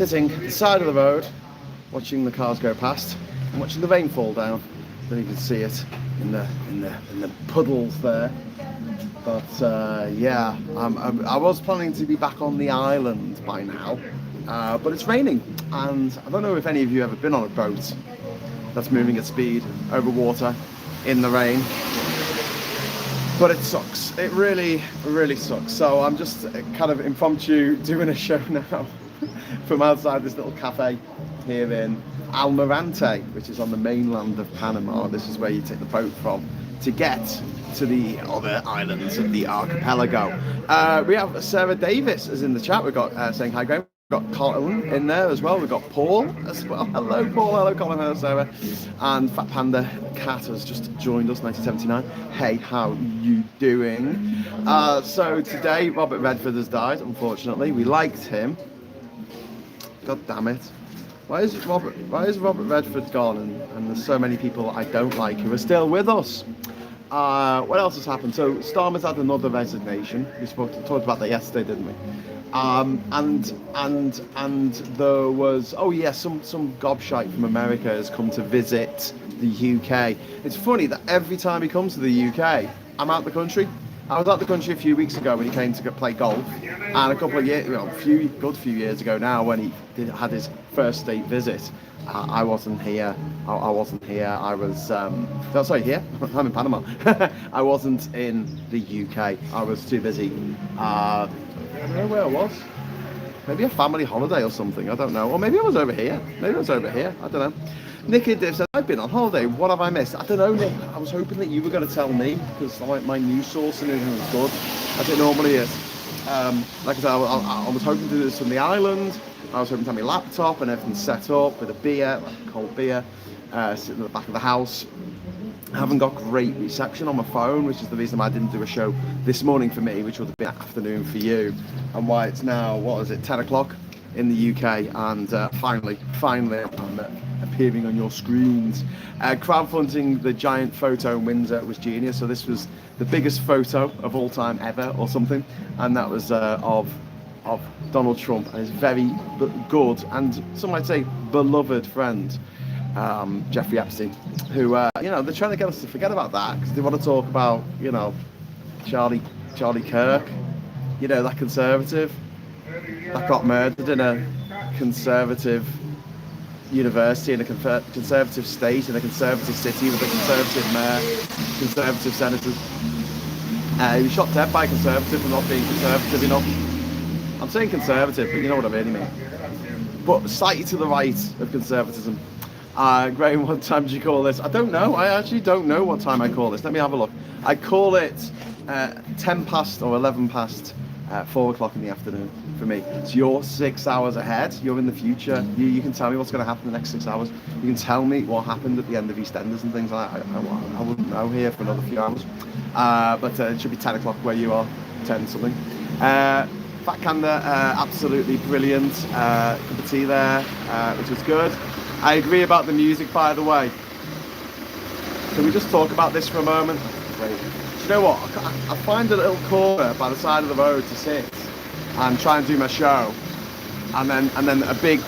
sitting at the side of the road, watching the cars go past and watching the rain fall down. Then you can see it in the puddles there. But yeah, I was planning to be back on the island by now, but it's raining, and I don't know if any of you have ever been on a boat that's moving at speed over water in the rain. But it sucks. It really, really sucks. So I'm just kind of impromptu doing a show now from outside this little cafe here in Almirante, which is on the mainland of Panama. This is where you take the boat from to get to the other islands of the archipelago. We have Sarah Davis is in the chat. We've got saying hi, Graham. We've got Colin in there as well. We've got Paul as well. Hello, Paul. Hello, Colin. Hello, Sarah. And Fat Panda Cat has just joined us, 1979. Hey, how you doing? So today, Robert Redford has died, unfortunately. We liked him. God damn it. Why is Robert Redford gone? And there's so many people I don't like who are still with us. What else has happened? So Starmer's had another resignation. We talked about that yesterday, didn't we? And there was some gobshite from America has come to visit the UK. It's funny that every time he comes to the UK, I'm out the country. I was out the country a few weeks ago when he came to play golf, and a couple of years, a few years ago now when he had his first state visit. I wasn't here. I wasn't here. I was here. I'm in Panama. I wasn't in the UK. I was too busy. I don't know where I was. Maybe a family holiday or something. I don't know. Or maybe I was over here. I don't know. Nicky Div said, I've been on holiday. What have I missed? I don't know, Nick. I was hoping that you were going to tell me because my news sourcing isn't as good as it normally is. Like I said, I was hoping to do this from the island. I was hoping to have my laptop and everything set up with a beer, like a cold beer, sitting at the back of the house. I haven't got great reception on my phone, which is the reason why I didn't do a show this morning for me, which would have been afternoon for you, and why it's now, 10 o'clock in the UK, and finally I'm appearing on your screens. Crowdfunding the giant photo in Windsor was genius, so this was the biggest photo of all time ever or something, and that was of Donald Trump and his very good and some might say beloved friend Jeffrey Epstein, who they're trying to get us to forget about that because they want to talk about Charlie Kirk, that conservative that got murdered in a conservative university in a conservative state in a conservative city with a conservative mayor, conservative senators. He was shot dead by a conservative for not being conservative enough. I'm saying conservative, but you know what I really mean. But slightly to the right of conservatism. Graham, what time do you call this? I don't know. I actually don't know what time I call this. Let me have a look. I call it 10 past or 11 past 4 o'clock in the afternoon for me. So you're 6 hours ahead. You're in the future. You can tell me what's going to happen in the next 6 hours. You can tell me what happened at the end of EastEnders and things like that. I wouldn't know here for another few hours. But it should be 10 o'clock where you are, 10 something. Fat Canda, absolutely brilliant. Cup of tea there, which was good. I agree about the music, by the way. Can we just talk about this for a moment? Great. Do you know what? I find a little corner by the side of the road to sit and try and do my show, and then a big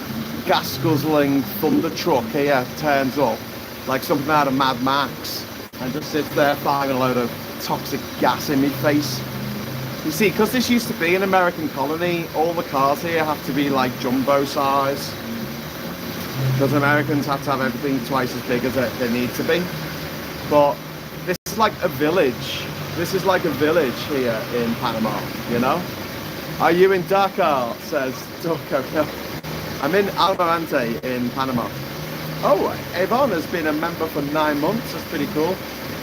gas guzzling thunder truck here turns up like something out of Mad Max and just sits there firing a load of toxic gas in my face. You see, because this used to be an American colony, all the cars here have to be like jumbo size. Because Americans have to have everything twice as big as they need to be. But this is like a village. This is like a village here in Panama, Are you in Dakar? Says Dorco. No. I'm in Almirante in Panama. Oh, Avon has been a member for 9 months. That's pretty cool.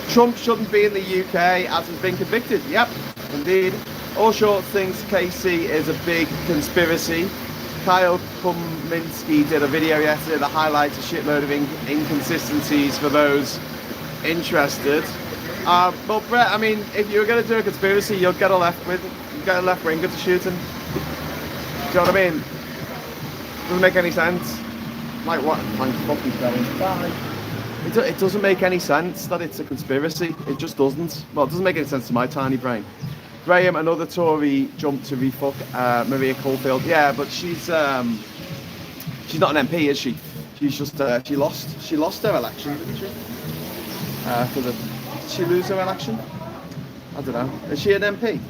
Trump shouldn't be in the UK as has been convicted. Yep, indeed. All Short thinks Casey is a big conspiracy. Kyle Kuminski did a video yesterday that highlights a shitload of inconsistencies for those interested. But Brett, I mean, if you were going to do a conspiracy, you'll get a left winger to shoot him. Do you know what I mean? Doesn't make any sense. Like what? Thanks, fucking fellas. Bye. It doesn't make any sense that it's a conspiracy. It just doesn't. Well, it doesn't make any sense to my tiny brain. Graham, another Tory jumped to refuck Maria Caulfield. Yeah, but she's She's not an MP, is she? She's just she lost her election, didn't she? Did she lose her election? I don't know. Is she an MP?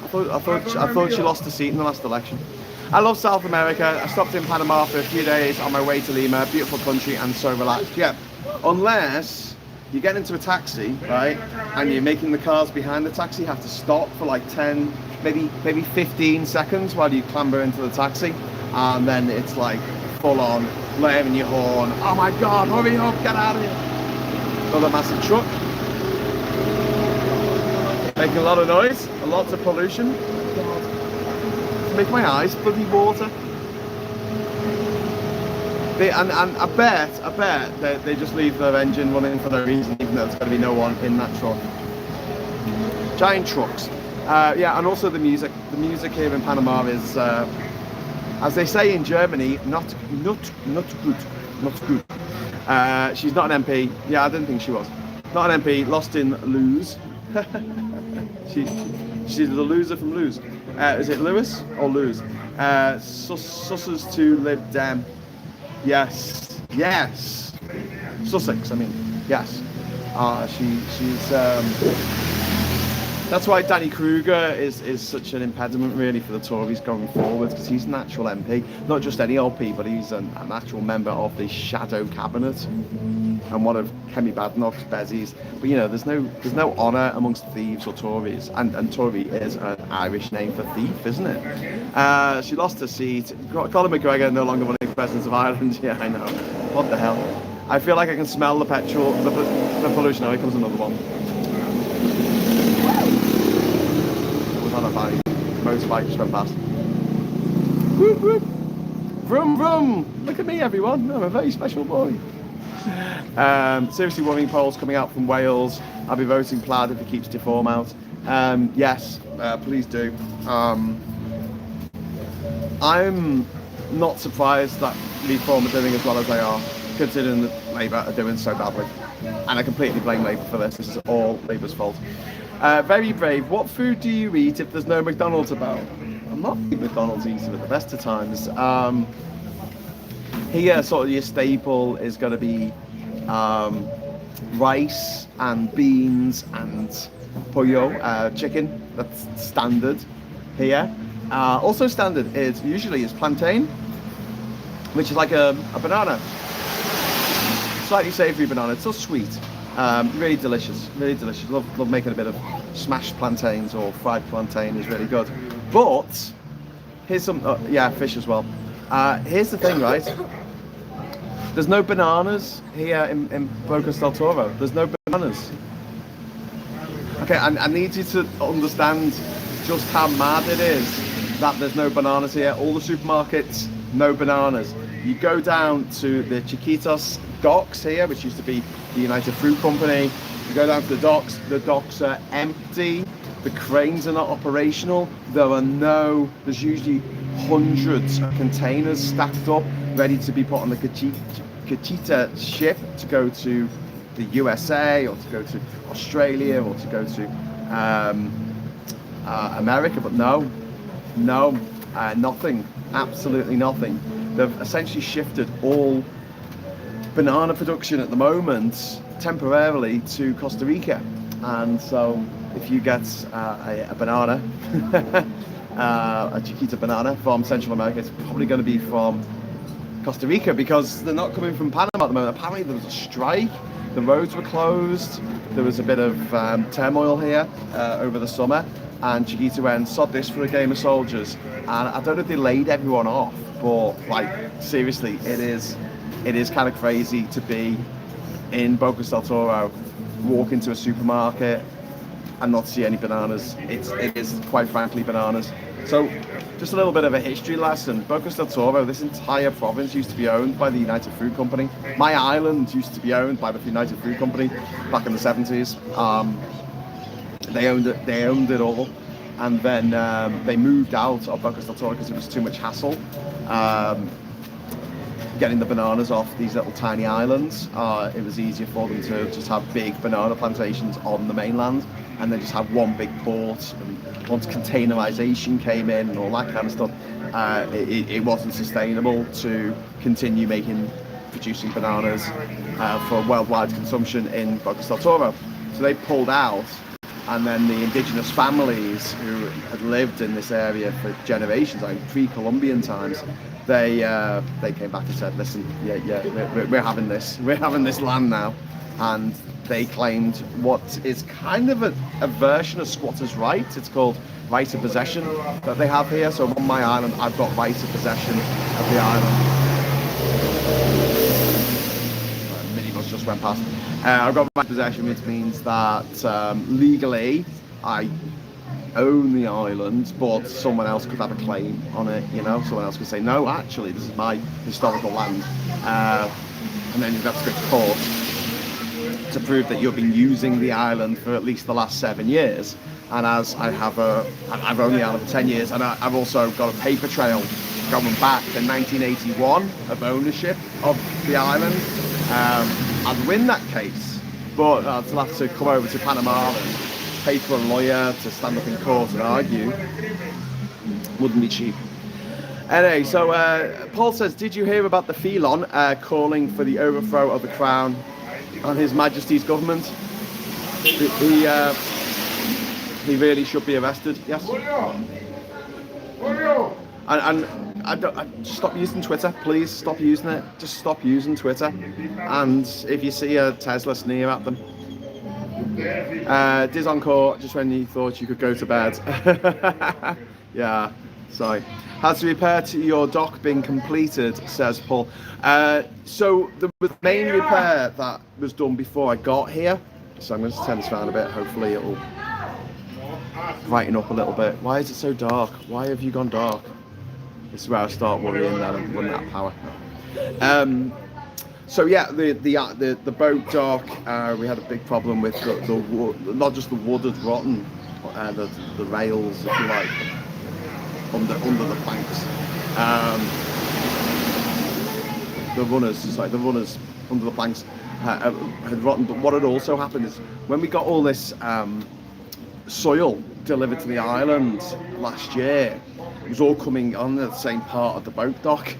I thought she lost a seat in the last election. I love South America. I stopped in Panama for a few days on my way to Lima. Beautiful country and so relaxed. Yeah, unless you get into a taxi, right, and you're making the cars behind the taxi have to stop for like 10, maybe 15 seconds while you clamber into the taxi, and then it's like full on blaring your horn. Oh my God, hurry up, get out of here. Another massive truck. Making a lot of noise, lots of pollution. To make my eyes bloody water. And I bet they just leave their engine running for no reason, even though there's going to be no one in that truck. Giant trucks. Yeah, and also the music. The music here in Panama is, as they say in Germany, not good. She's not an MP. Yeah, I didn't think she was. Not an MP. Lost in Lose. She's the loser from Lose. Is it Lewis or Lose? Sussex to Lib Dem. Yes. Sussex, I mean, yes. She's that's why Danny Kruger is such an impediment really for the Tories going forward, because he's an actual MP, not just any LP, but he's an actual member of the shadow cabinet and one of Kemi Badenoch's bezies. But you know, there's no honour amongst thieves or Tories, and Tory is an Irish name for thief, isn't it? She lost her seat. Colin McGregor no longer running for president of Ireland. Yeah, I know. What the hell? I feel like I can smell the petrol, the pollution. Oh, here comes another one. On a bike, motorbike just went past. Whoop whoop, vroom vroom. Look at me, everyone. I'm a very special boy. Seriously worrying polls coming out from Wales. I'll be voting Plaid if he keeps Deform out. Yes, please do. I'm not surprised that Reform are doing as well as they are, considering that Labour are doing so badly. And I completely blame Labour for this. This is all Labour's fault. Very brave. What food do you eat if there's no McDonald's about? I'm not a big McDonald's eater at the best of times. Here, sort of your staple is going to be rice and beans and pollo, chicken. That's standard here. Also standard is usually plantain, which is like a banana. Slightly savoury banana. It's so sweet. Really delicious, really delicious. Love making a bit of smashed plantains or fried plantain is really good. But here's some, yeah, fish as well. Here's the thing, right? There's no bananas here in Bocas del Toro. There's no bananas. Okay, I need you to understand just how mad it is that there's no bananas here. All the supermarkets, no bananas. You go down to the Chiquitos docks here, which used to be the United Fruit Company. You go down to the docks are empty, the cranes are not operational, there's usually hundreds of containers stacked up, ready to be put on the Cachita ship to go to the USA, or to go to Australia, or to go to America, but nothing, absolutely nothing. They've essentially shifted all banana production at the moment temporarily to Costa Rica, and so if you get a banana, a Chiquita banana from Central America, it's probably going to be from Costa Rica, because they're not coming from Panama at the moment. Apparently there was a strike, the roads were closed, there was a bit of turmoil here over the summer, and Chiquita went, sod this for a game of soldiers. And I don't know if they laid everyone off, but like seriously, it is kind of crazy to be in Bocas del Toro, walk into a supermarket and not see any bananas. It is quite frankly bananas. So just a little bit of a history lesson. Bocas del Toro, this entire province used to be owned by the United Fruit Company. My island used to be owned by the United Fruit Company back in the 70s. They owned it all. And then they moved out of Bocas del Toro because it was too much hassle. Getting the bananas off these little tiny islands, it was easier for them to just have big banana plantations on the mainland, and then just have one big port. And once containerization came in and all that kind of stuff, it wasn't sustainable to continue producing bananas for worldwide consumption in Bocas del Toro. So they pulled out, and then the indigenous families who had lived in this area for generations, like pre-Columbian times, they came back and said, listen, we're having this land now. And they claimed what is kind of a version of squatters' rights. It's called right of possession that they have here. So on my island, I've got right of possession of the island. Minibus just went past. I've got right of possession, which means that legally I own the island, but someone else could have a claim on it. Someone else could say, no, actually, this is my historical land, and then you'd have to go to court to prove that you've been using the island for at least the last 7 years. And as I've owned the island for 10 years, and I've also got a paper trail going back to 1981 of ownership of the island. I'd win that case, but I'd have to come over to Panama and pay for a lawyer to stand up in court and argue. Wouldn't be cheap. Anyway, so Paul says, did you hear about the felon calling for the overthrow of the crown and His Majesty's government? He really should be arrested. Yes. And just stop using Twitter, please. Stop using it. Just stop using Twitter. And if you see a Tesla, sneer at them. Diz on court just when you thought you could go to bed. Yeah, sorry. Has the repair to your dock been completed, says Paul. So the main repair that was done before I got here. So I'm going to turn this around a bit. Hopefully it'll brighten up a little bit. Why is it so dark? Why have you gone dark? This is where I start worrying that I'm running out of power. So yeah, the boat dock, we had a big problem with the wood. Not just the wood had rotten, the rails, if you like, under the planks. The runners under the planks had rotten. But what had also happened is when we got all this soil delivered to the island last year, it was all coming on the same part of the boat dock.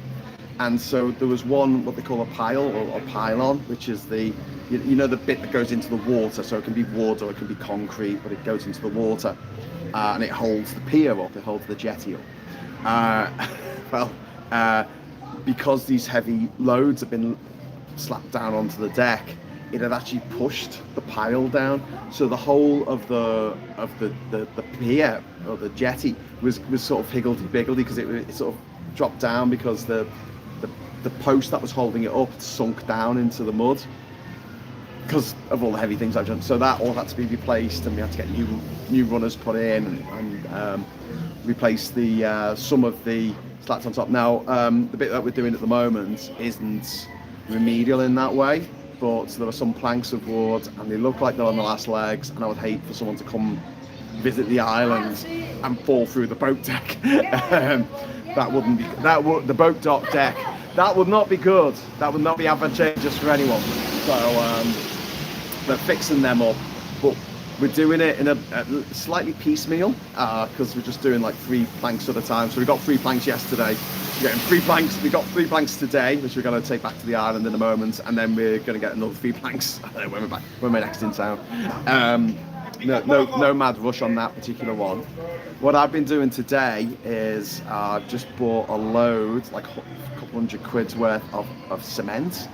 And so there was one, what they call a pile or pylon, which is the bit that goes into the water. So it can be wood or it can be concrete, but it goes into the water and it holds the pier up, it holds the jetty up. Because these heavy loads have been slapped down onto the deck, it had actually pushed the pile down. So the whole of the pier or the jetty was sort of higgledy-piggledy because it sort of dropped down because the post that was holding it up sunk down into the mud because of all the heavy things I've done. So that all had to be replaced, and we had to get new runners put in and replace the some of the slats on top. Now the bit that we're doing at the moment isn't remedial in that way, but there are some planks of wood and they look like they're on the last legs, and I would hate for someone to come visit the island and fall through the boat deck. That wouldn't be, the boat dock deck, that would not be good. That would not be advantageous for anyone. So they're fixing them up, but we're doing it in a slightly piecemeal because we're just doing like 3 planks at a time. So we got 3 planks yesterday. We're getting 3 planks. We got 3 planks today, which we're going to take back to the island in a moment, and then we're going to get another 3 planks when we're back, when we're next in town. No mad rush on that particular one. What I've been doing today is I've just bought a load, like a couple £100 worth of cement,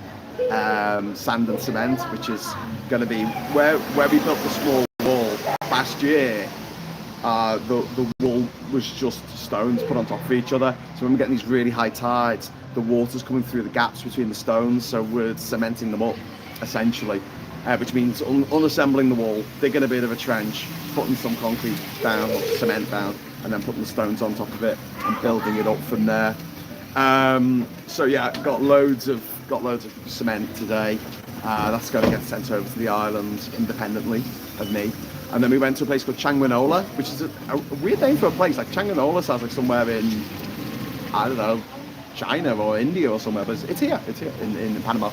sand and cement, which is going to be where we built the small wall last year. The wall was just stones put on top of each other. So when we're getting these really high tides, the water's coming through the gaps between the stones, so we're cementing them up essentially. Which means unassembling the wall, digging a bit of a trench, putting some concrete down, or cement down, and then putting the stones on top of it and building it up from there. So yeah, got loads of cement today. That's going to get sent over to the island independently of me. And then we went to a place called Changuinola, which is a weird name for a place. Like Changuinola sounds like somewhere in, I don't know, China or India or somewhere, but it's here in Panama.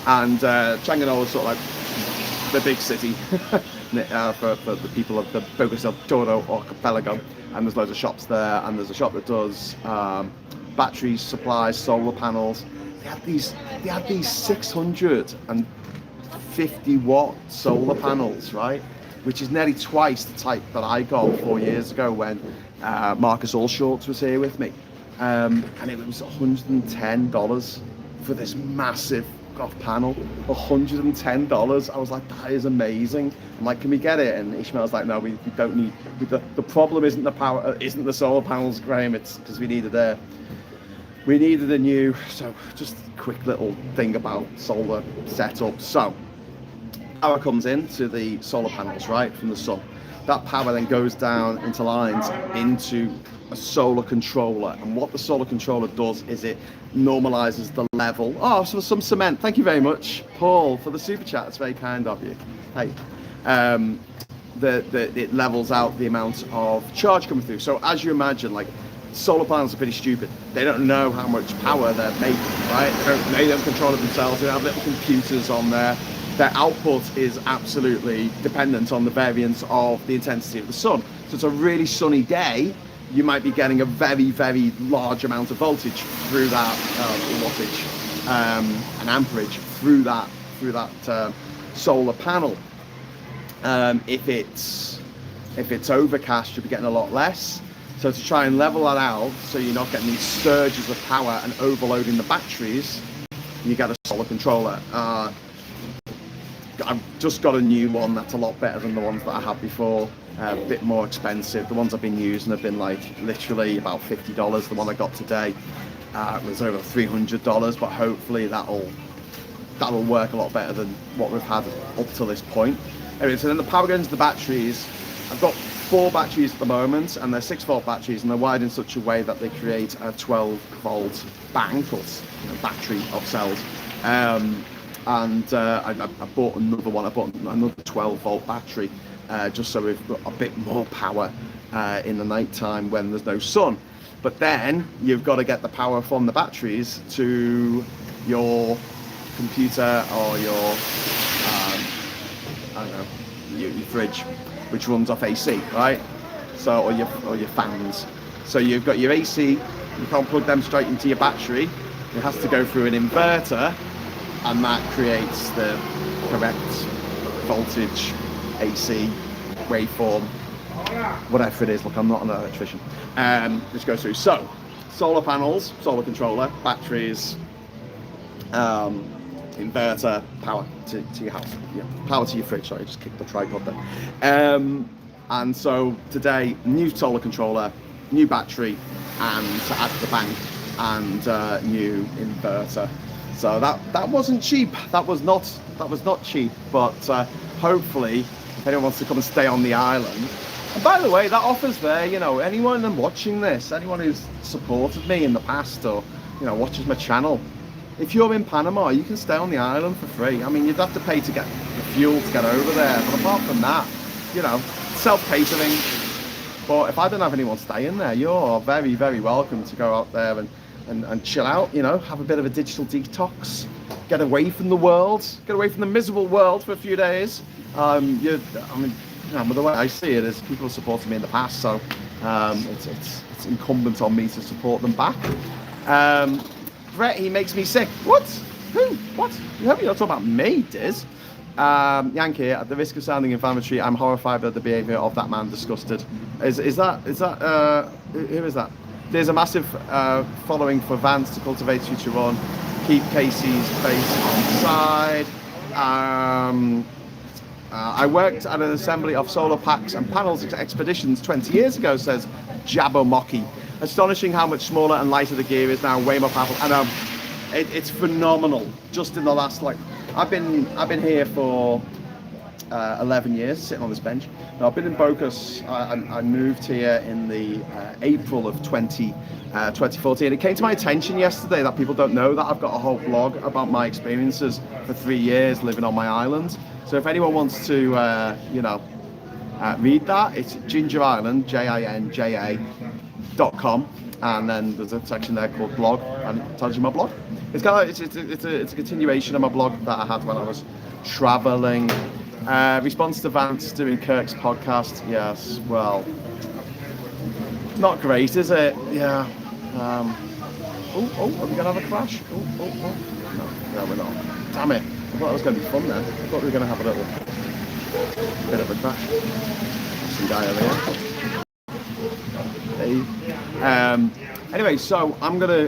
And Changuinola is sort of like the big city for the people of the Bocas del Toro archipelago, and there's loads of shops there, and there's a shop that does batteries, supplies, solar panels. They had these 650-watt solar panels, right? Which is nearly twice the type that I got 4 years ago when Marcus Allshorts was here with me. And it was $110 for this massive panel. $110. I was like, that is amazing. I'm like, can we get it? And Ishmael's like, no, we don't need. The problem isn't the power, isn't the solar panels, Graham. It's because we needed a new. So just a quick little thing about solar setup. So power comes into the solar panels, right, from the sun. That power then goes down into lines into a solar controller, and what the solar controller does is it normalizes the level. Oh, so some cement. Thank you very much, Paul, for the super chat. It's very kind of you. Hey, it levels out the amount of charge coming through. So as you imagine, like, solar panels are pretty stupid. They don't know how much power they're making, right? They don't control it themselves. They have little computers on there. Their output is absolutely dependent on the variance of the intensity of the sun. So it's a really sunny day, you might be getting a very, very large amount of voltage through that wattage, an amperage through that solar panel. If it's overcast, you'll be getting a lot less. So to try and level that out, so you're not getting these surges of power and overloading the batteries, you get a solar controller. I've just got a new one that's a lot better than the ones that I had before. A bit more expensive. The ones I've been using have been like literally about $50. The one I got today was over $300, but hopefully that'll work a lot better than what we've had up to this point. Anyway, so then the power goes into the batteries. I've got 4 batteries at the moment, and they're 6-volt batteries, and they're wired in such a way that they create a 12-volt bank or battery of cells. I bought another one. I bought another 12-volt battery just so we've got a bit more power in the night time when there's no sun. But then you've got to get the power from the batteries to your computer or your your fridge, which runs off AC, right? So or your fans. So you've got your AC. You can't plug them straight into your battery. It has to go through an inverter, and that creates the correct voltage, AC, waveform, whatever it is. Look, I'm not an electrician. Just goes through. So, solar panels, solar controller, batteries, inverter, power to your house. Yeah, power to your fridge. Sorry, I just kicked the tripod there. And so today, new solar controller, new battery, and to add to the bank, and new inverter. So that wasn't cheap. That was not cheap. But hopefully, if anyone wants to come and stay on the island. And by the way, that offer's there. You know, anyone watching this, anyone who's supported me in the past or watches my channel, if you're in Panama, you can stay on the island for free. I mean, you'd have to pay to get the fuel to get over there, but apart from that, self-catering. But if I don't have anyone staying there, you're very, very welcome to go out there and chill out, have a bit of a digital detox, get away from the world, get away from the miserable world for a few days. The way I see it is people have supported me in the past, so it's incumbent on me to support them back. Brett, he makes me sick. What? Who? What? You hope you're not talking about me, Diz. Yankee, at the risk of sounding inflammatory, I'm horrified by the behaviour of that man. Disgusted. Who is that? There's a massive following for Vance to cultivate future run. Keep Casey's face on side. I worked at an assembly of solar packs and panels expeditions 20 years ago, says Jabbermocky. Astonishing how much smaller and lighter the gear is now, way more powerful. And it's phenomenal. Just in the last, I've been here for 11 years, sitting on this bench. Now, I've been in Bocas. I moved here in the April of 2014. It came to my attention yesterday that people don't know that I've got a whole blog about my experiences for 3 years living on my island. So if anyone wants to, read that, it's Ginger Island, JINJA.com, and then there's a section there called blog, and it tells you my blog. It's a continuation of my blog that I had when I was traveling Response to Vance doing Kirk's podcast. Yes, well, not great, is it? Yeah. Are we going to have a crash? No, we're not. Damn it. I thought it was going to be fun then. I thought we were going to have a little bit of a crash. Some guy over here. Hey. Anyway, so I'm gonna.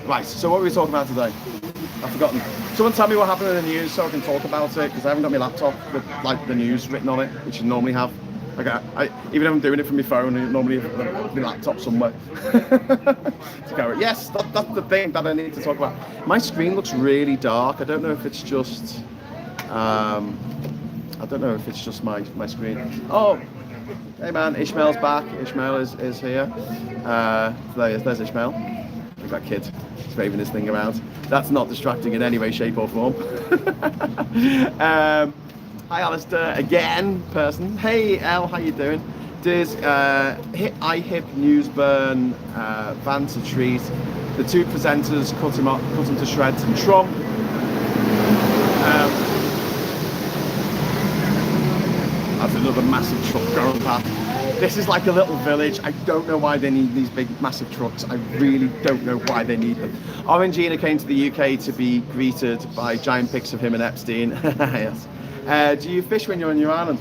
Right. So what were we talking about today? I've forgotten. Someone tell me what happened in the news so I can talk about it, because I haven't got my laptop with like the news written on it, which you normally have. Like even if I'm doing it from my phone, I normally have my laptop somewhere. To go, yes, that's the thing that I need to talk about. My screen looks really dark. I don't know if it's just. I don't know if it's just my screen. Oh. Hey man, Ishmael's back. Ishmael is here. There's Ishmael. Look at that kid. He's waving his thing around. That's not distracting in any way, shape or form. Hi Alistair, again, person. Hey Elle, how you doing? Did iHip Newsburn Vance a treat? The two presenters cut him to shreds in Trump. That's another massive truck going past. This is like a little village. I don't know why they need these big, massive trucks. I really don't know why they need them. Orangina came to the UK to be greeted by giant pics of him and Epstein. Yes. Do you fish when you're on your island?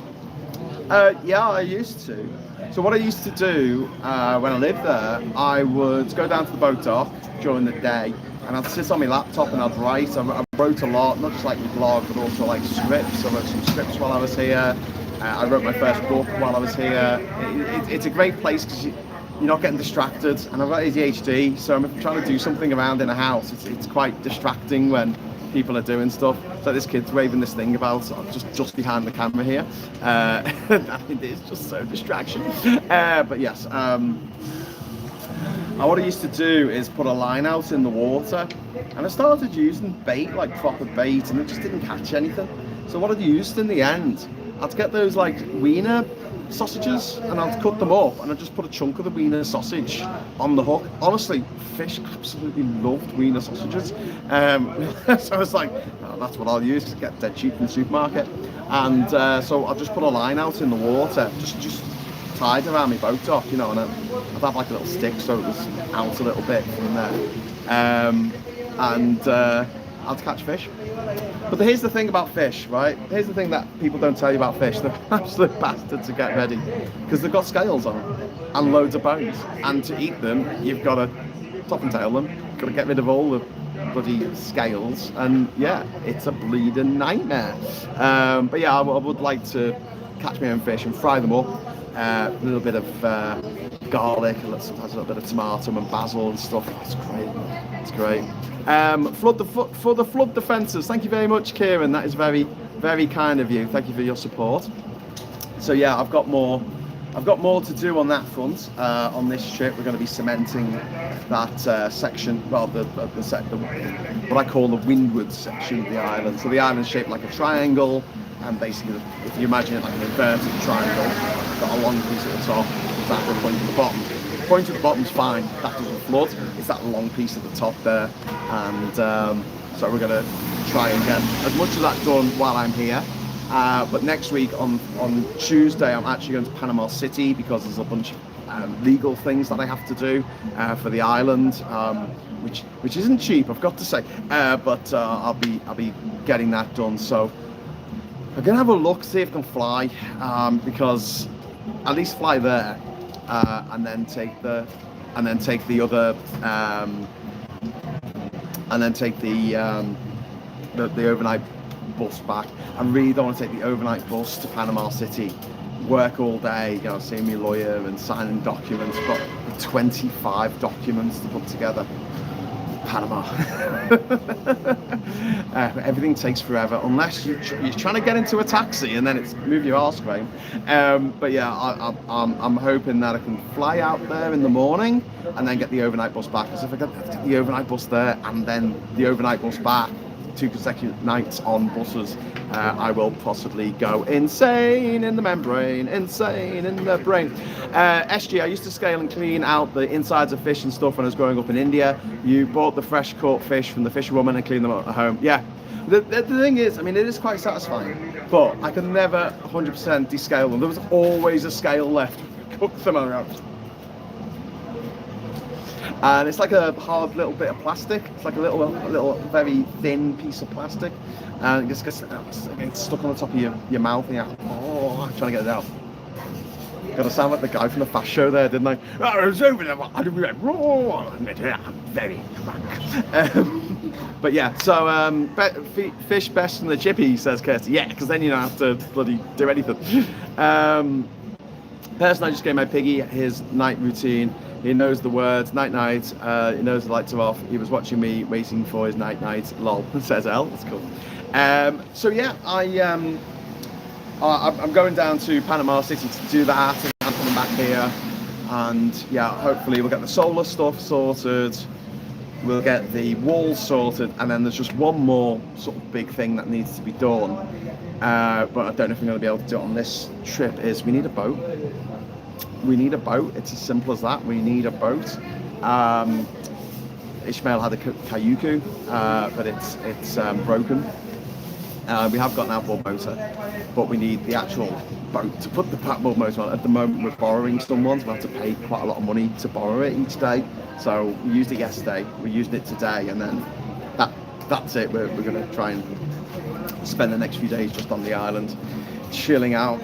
Yeah, I used to. So what I used to do when I lived there, I would go down to the boat dock during the day, and I'd sit on my laptop and I'd write. I wrote a lot, not just like my blog, but also like scripts. I wrote some scripts while I was here. I wrote my first book while I was here. It's a great place because you're not getting distracted, and I've got ADHD, so I'm trying to do something around in a house. It's quite distracting when people are doing stuff. So this kid's waving this thing about just behind the camera here. It is just so distraction. But yes, what I used to do is put a line out in the water, and I started using bait, like proper bait, and it just didn't catch anything. So what I'd used in the end, I'd get those like wiener sausages and I'd cut them up and I'd just put a chunk of the wiener sausage on the hook. Honestly, fish absolutely loved wiener sausages. So I was like, oh, that's what I'll use, to get dead cheap in the supermarket. And so I'd just put a line out in the water, just tied around my boat dock, you know, and I'd have like a little stick so it was out a little bit from there. I'd catch fish. But here's the thing about fish, right? Here's the thing that people don't tell you about fish. They're absolute bastards to get ready, because they've got scales on them and loads of bones. And to eat them, you've got to top and tail them. You've got to get rid of all the bloody scales. And yeah, it's a bleeding nightmare. But yeah, I would like to catch my own fish and fry them up. A little bit of garlic, sometimes a little bit of tomato and basil and stuff. It's great. It's great. For the flood defences, thank you very much, Kieran. That is very, very kind of you. Thank you for your support. So yeah, I've got more to do on that front. On this trip, we're going to be cementing that section, well, what I call the windward section of the island. So the island's shaped like a triangle, and basically, if you imagine it like an inverted triangle, got a long piece at the top, that will point to the bottom. The point at the bottom's fine, that doesn't flood. It's that long piece at the top there, and so we're going to try and get as much of that done while I'm here. But next week on Tuesday, I'm actually going to Panama City, because there's a bunch of legal things that I have to do for the island, which isn't cheap, I've got to say. But I'll be getting that done. So I'm gonna have a look, see if I can fly, because at least fly there, and then take the other, and then take the overnight bus back. I really don't want to take the overnight bus to Panama City, work all day, you know, seeing my lawyer and signing documents. I've got 25 documents to put together. Panama. Everything takes forever, unless you're trying to get into a taxi and then it's move your arse frame. But yeah, I'm hoping that I can fly out there in the morning and then get the overnight bus back. Because if I get the overnight bus there and then the overnight bus back, 2 consecutive nights on buses, I will possibly go insane in the membrane, insane in the brain. SG, I used to scale and clean out the insides of fish and stuff when I was growing up in India. You bought the fresh caught fish from the fisherwoman and cleaned them up at home. Yeah. The thing is, I mean, it is quite satisfying, but I can never 100% descale them. There was always a scale left. Cook them around. And it's like a hard little bit of plastic. It's like a little very thin piece of plastic, and it just gets stuck on the top of your mouth, and you're trying to get it out. Got to sound like the guy from the Fast Show there, didn't I? I was over there. I'm very drunk. But yeah, so fish best from the chippy, says Kirsty. Yeah, because then you don't have to bloody do anything. Person I just gave my piggy his night routine. He knows the words, night night. He knows the lights are off. He was watching me waiting for his night night. Lol, says L. That's cool. So yeah, I'm going down to Panama City to do that, and I'm coming back here. And yeah, hopefully we'll get the solar stuff sorted. We'll get the walls sorted, and then there's just one more sort of big thing that needs to be done. But I don't know if I'm going to be able to do it on this trip. Is we need a boat. We need a boat. It's as simple as that. We need a boat. Ishmael had a Kayuku, but it's broken. We have got an outboard motor, but we need the actual boat to put the outboard motor on. At the moment, we're borrowing someone's. We have to pay quite a lot of money to borrow it each day. So we used it yesterday. We used it today, and then that's it. We're going to try and spend the next few days just on the island, chilling out.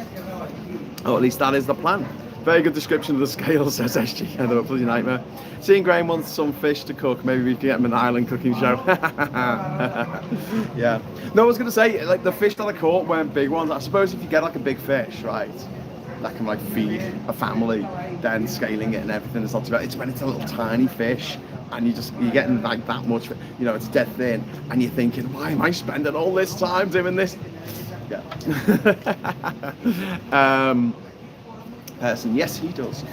Or at least that is the plan. Very good description of the scale, says SG. End up a bloody nightmare. Seeing Graham wants some fish to cook. Maybe we can get him an island cooking show. Yeah. No, I was going to say, like, the fish that I caught weren't big ones. I suppose if you get like a big fish, right, that can like feed a family, then scaling it and everything is not too bad. It's when it's a little tiny fish and you're getting like that much, you know, it's dead thin, and you're thinking, why am I spending all this time doing this? Yeah. Person, yes, he does.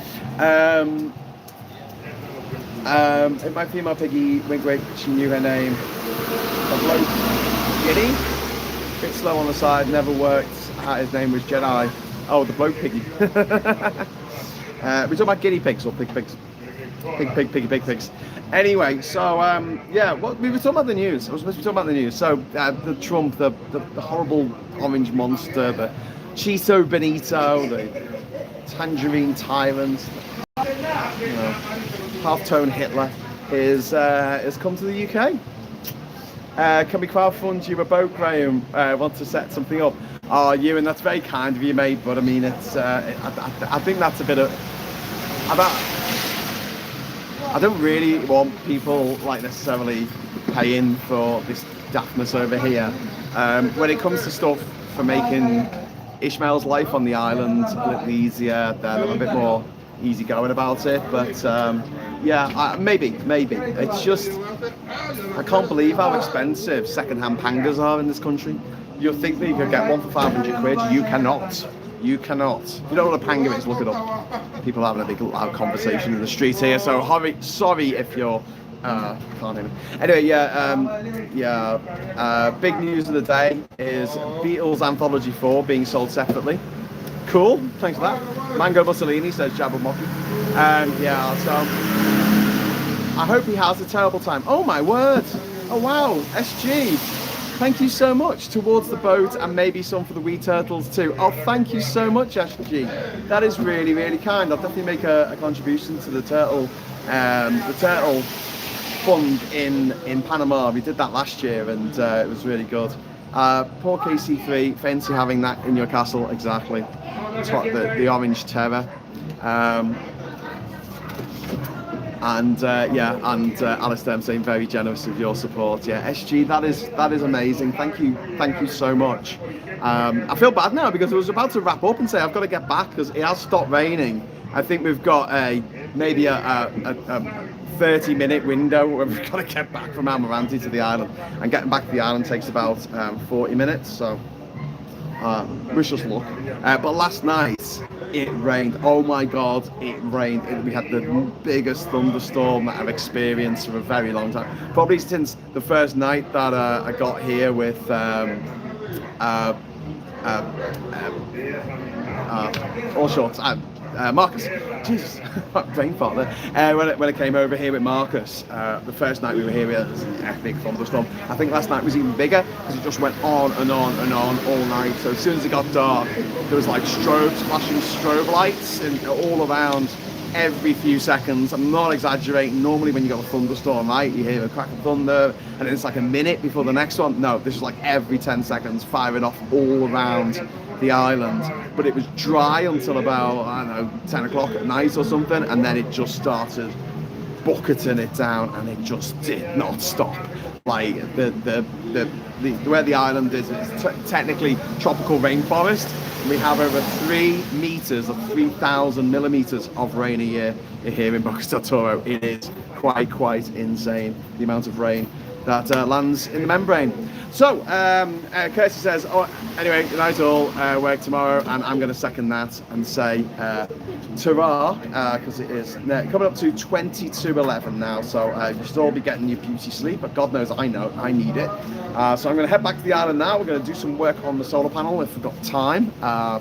My female piggy went great. She knew her name. The bloke, Giddy, bit slow on the side, never worked. His name was Jedi. Oh, the bloke piggy. We talking about guinea pigs or pig pigs? Pig pigs. Anyway, so yeah, what we were talking about the news. I was supposed to be talking about the news. So the Trump, the horrible orange monster, the Cheeto Benito, the tangerine tyrant, you know, half-tone Hitler is come to the UK. Can we crowdfund you a boat, Graham? Want to set something up? Oh, Ewan, that's very kind of you, mate. But I mean, it's I think that's a bit of I don't really want people like necessarily paying for this daftness over here. When it comes to stuff for making Ishmael's life on the island a little easier, then I'm a bit more easygoing about it. But yeah, maybe. It's just, I can't believe how expensive second-hand pangas are in this country. You'll think that you could get one for 500 quid. You cannot. You cannot. If you don't know what a panga is, look it up. People are having a big loud conversation in the street here, so sorry if you're can't hear me. Anyway, big news of the day is Beatles Anthology 4 being sold separately. Cool, thanks for that. Mango Mussolini, says Jabbermocky. Yeah, so I hope he has a terrible time. Oh my word! Oh wow, SG, thank you so much towards the boat, and maybe some for the wee turtles too. Oh, thank you so much, SG. That is really, really kind. I'll definitely make a contribution to the turtle fund in Panama. We did that last year, and it was really good. Poor KC3, fancy having that in your castle. Exactly. It's what the orange terror. Alistair, I'm saying very generous of your support. Yeah, SG, that is amazing. Thank you so much. I feel bad now because I was about to wrap up and say I've got to get back because it has stopped raining. I think we've got maybe a 30-minute window where we've got to get back from Almirante to the island, and getting back to the island takes about 40 minutes. So wish us luck. But last night it rained. Oh my God, it rained. We had the biggest thunderstorm that I've experienced for a very long time. Probably since the first night that I got here with uh, all shorts. Marcus, Jesus, brain fart there. When I came over here with Marcus, the first night we were here, we had an epic thunderstorm. I think last night was even bigger because it just went on and on and on all night. So as soon as it got dark, there was like flashing strobe lights and all around every few seconds. I'm not exaggerating. Normally when you got a thunderstorm, right, you hear a crack of thunder and then it's like a minute before the next one. No, this was like every 10 seconds firing off all around the island. But it was dry until about, I don't know, 10 o'clock at night or something, and then it just started bucketing it down, and it just did not stop. Like where the island is, it's technically tropical rainforest. We have over 3 meters of 3,000 millimeters of rain a year here in Bocas del Toro. It is quite insane, the amount of rain that lands in the membrane. So, Kirsty says, oh, anyway, good night all, work tomorrow, and I'm going to second that and say ta-ra, because it is coming up to 22:11 now, so you should all be getting your beauty sleep, but God knows I need it. So I'm going to head back to the island now. We're going to do some work on the solar panel if we've got time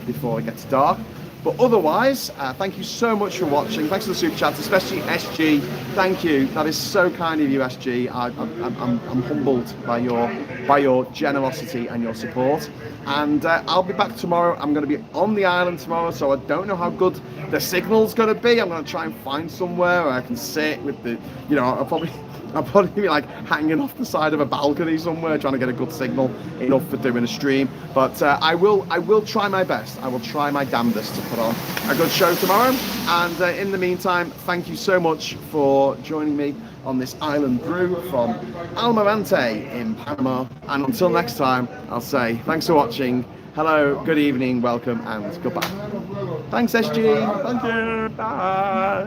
before it gets dark. But otherwise, thank you so much for watching. Thanks for the super chats, especially SG. Thank you. That is so kind of you, SG. I'm humbled by your generosity and your support. And I'll be back tomorrow. I'm going to be on the island tomorrow, so I don't know how good the signal's going to be. I'm going to try and find somewhere where I can sit with the, you know, I'll probably be like hanging off the side of a balcony somewhere trying to get a good signal enough for doing a stream. But I will try my best. I will try my damnedest to put on a good show tomorrow. And in the meantime, thank you so much for joining me on this Island Brew from Almirante in Panama. And until next time, I'll say thanks for watching. Hello, good evening, welcome, and goodbye. Thanks, SG. Thank you. Bye.